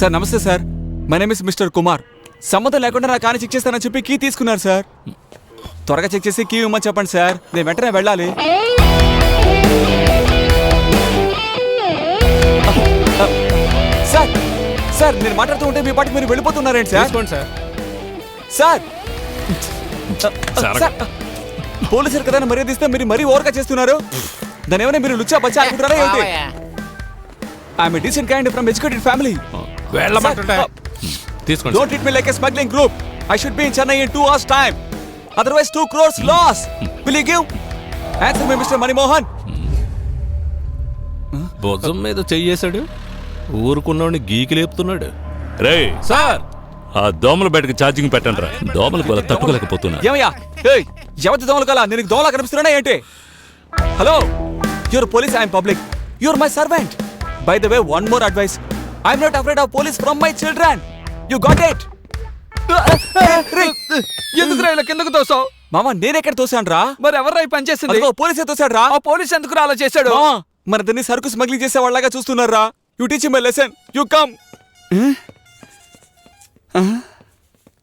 Sir నమస్తే sir, my name is mister Kumar. సంబంధం లేకుండా నా కాని చెక్ చేస్తానని చెప్పి కీ తీసుకున్నారు సార్. త్వరగా చెక్ చేసి కీ ఇవ్వమని చెప్పండి సార్, నేను వెంటనే వెళ్ళాలి. సార్ సార్ నేను మాట్లాడుతూ ఉంటే మీ పాటికి మీరు వెళ్ళిపోతున్నారేంటి సార్? సార్ సార్ పోలీసులు కదా మర్యాద ఇస్తే మీరు మరీ ఓవర్గా చేస్తున్నారు. దాని ఏమైనా మీరు లుచ్చా బచ్చా అనుకుంటారా ఏంటి? I'm a decent kind from educated family. Don't treat me like a smuggling group. I should be in Chennai in 2 hours time. Otherwise 2 crores loss. Will you give? Answer me, Mr. Manimohan. భుజం మీద చెయ్యేశాడు, ఊరుకున్నవాడిని గీకి లేపుతున్నాడు. రే sir, ఆ దోమల బయటకు charging పెట్టండి రా, దోమలకు వల్ల తట్టుకోలేకపోతున్నా. ఏమయ్యా ఎవరి దోమలు కలా నేను దోమలా కనిపిస్తున్నా ఏంటి? Hello, you're police, I'm public, you're my servant. By the way, one more advice, I'm not afraid of police from my children. You got it? ఎందుకు రా ఇలా కిందకు తోసావు? మామ నేనెక్కడ తోసాను రా? మరి ఎవర్రా ఈ పని చేసింది? పోలీసే తోసాడు రా. ఆ పోలీస్ ఎందుకు రా అలా చేశాడు? మన దాన్ని సరుకు స్మగ్లింగ్ చేసే వాళ్ళగా చూస్తున్నారా? You teach my lesson, you come.